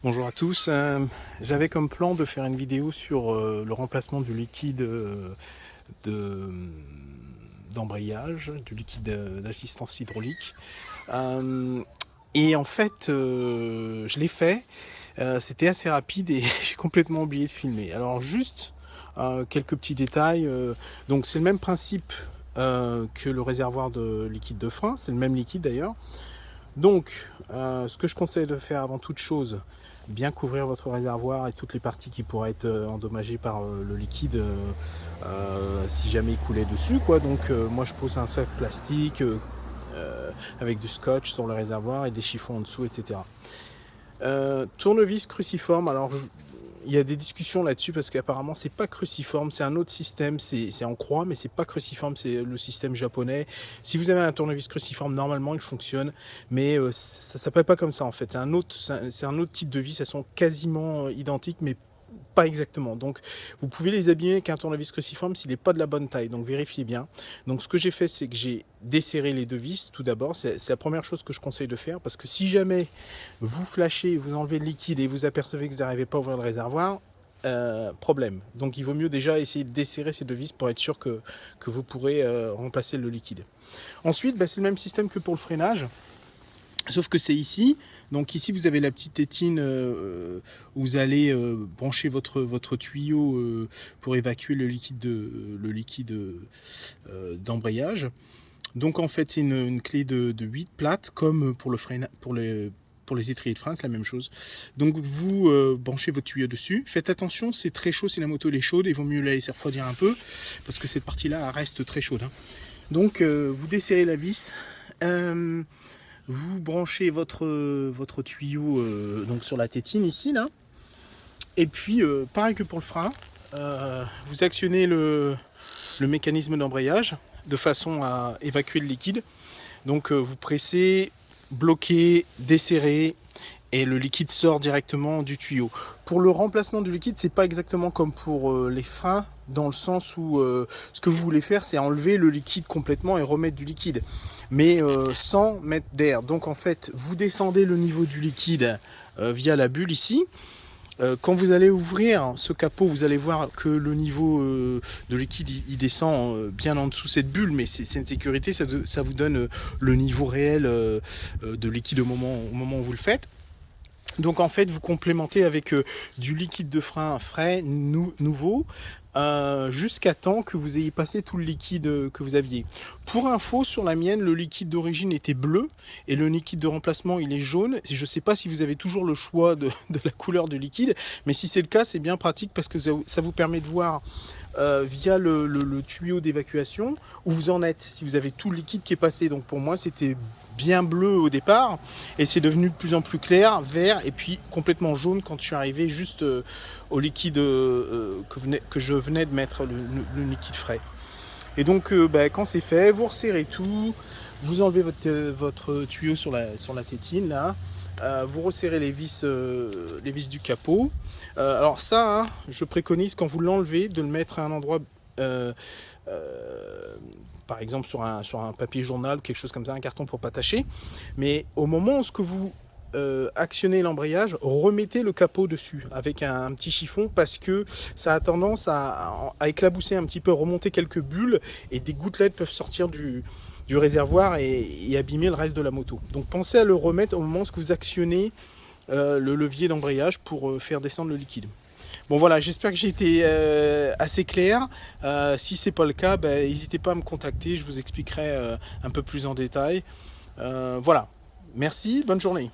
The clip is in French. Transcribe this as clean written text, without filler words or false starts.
Bonjour à tous, j'avais comme plan de faire une vidéo sur le remplacement du liquide de, d'embrayage, du liquide d'assistance hydraulique. Euh, et en fait, je l'ai fait, c'était assez rapide et j'ai complètement oublié de filmer. Alors juste quelques petits détails. Donc c'est le même principe que le réservoir de liquide de frein, c'est le même liquide d'ailleurs. Donc, ce que je conseille de faire avant toute chose, bien couvrir votre réservoir et toutes les parties qui pourraient être endommagées par le liquide si jamais il coulait dessus, quoi. Donc, moi, je pose un sac plastique avec du scotch sur le réservoir et des chiffons en dessous, etc. Tournevis cruciforme. Alors, il y a des discussions là-dessus parce qu'apparemment c'est pas cruciforme, c'est un autre système, c'est en croix, mais c'est pas cruciforme, c'est le système japonais. Si vous avez un tournevis cruciforme, normalement il fonctionne, mais ça s'appelle pas comme ça en fait. C'est un autre type de vis, elles sont quasiment identiques, mais pas exactement. Donc vous pouvez les abîmer avec un tournevis cruciforme s'il n'est pas de la bonne taille, donc vérifiez bien. Donc ce que j'ai fait, c'est que j'ai desserré les deux vis tout d'abord, c'est la première chose que je conseille de faire, parce que si jamais vous flashez, vous enlevez le liquide et vous apercevez que vous n'arrivez pas à ouvrir le réservoir, problème. Donc il vaut mieux déjà essayer de desserrer ces deux vis pour être sûr que vous pourrez remplacer le liquide. Ensuite, c'est le même système que pour le freinage. Sauf que c'est ici, donc ici vous avez la petite tétine où vous allez brancher votre tuyau pour évacuer le liquide d'embrayage. Donc en fait c'est une clé de 8 plates comme pour le frein, pour les étriers de frein, c'est la même chose. Donc vous branchez votre tuyau dessus. Faites attention, c'est très chaud si la moto est chaude, il vaut mieux la laisser refroidir un peu parce que cette partie-là reste très chaude. Donc vous desserrez la vis. Vous branchez votre tuyau donc sur la tétine ici là, et puis pareil que pour le frein, vous actionnez le mécanisme d'embrayage de façon à évacuer le liquide. Donc vous pressez, bloquez, desserrez et le liquide sort directement du tuyau. Pour le remplacement du liquide, c'est pas exactement comme pour les freins, dans le sens où ce que vous voulez faire, c'est enlever le liquide complètement et remettre du liquide, mais sans mettre d'air. Donc en fait, vous descendez le niveau du liquide via la bulle ici. Quand vous allez ouvrir ce capot, vous allez voir que le niveau de liquide il descend bien en dessous cette bulle, mais c'est une sécurité, ça vous donne le niveau réel de liquide au moment où vous le faites. Donc en fait vous complémentez avec du liquide de frein frais, nouveau, jusqu'à temps que vous ayez passé tout le liquide que vous aviez. Pour info, sur la mienne, le liquide d'origine était bleu et le liquide de remplacement il est jaune. Je ne sais pas si vous avez toujours le choix de la couleur du liquide, mais si c'est le cas, c'est bien pratique parce que ça vous permet de voir via le tuyau d'évacuation où vous en êtes, si vous avez tout le liquide qui est passé. Donc pour moi c'était bien bleu au départ et c'est devenu de plus en plus clair, vert et puis complètement jaune quand je suis arrivé juste au liquide que je venais de mettre, le liquide frais. Et donc quand c'est fait, vous resserrez tout, vous enlevez votre tuyau sur la tétine là, vous resserrez les vis du capot. Alors ça, je préconise quand vous l'enlevez de le mettre à un endroit par exemple sur un papier journal, quelque chose comme ça, un carton pour pas tâcher. Mais au moment où vous actionnez l'embrayage, remettez le capot dessus avec un petit chiffon parce que ça a tendance à éclabousser un petit peu, remonter quelques bulles et des gouttelettes peuvent sortir du réservoir et abîmer le reste de la moto. Donc pensez à le remettre au moment où vous actionnez le levier d'embrayage pour faire descendre le liquide. Bon voilà, j'espère que j'ai été assez clair. Si c'est pas le cas, n'hésitez pas à me contacter, je vous expliquerai un peu plus en détail. Voilà, merci, bonne journée.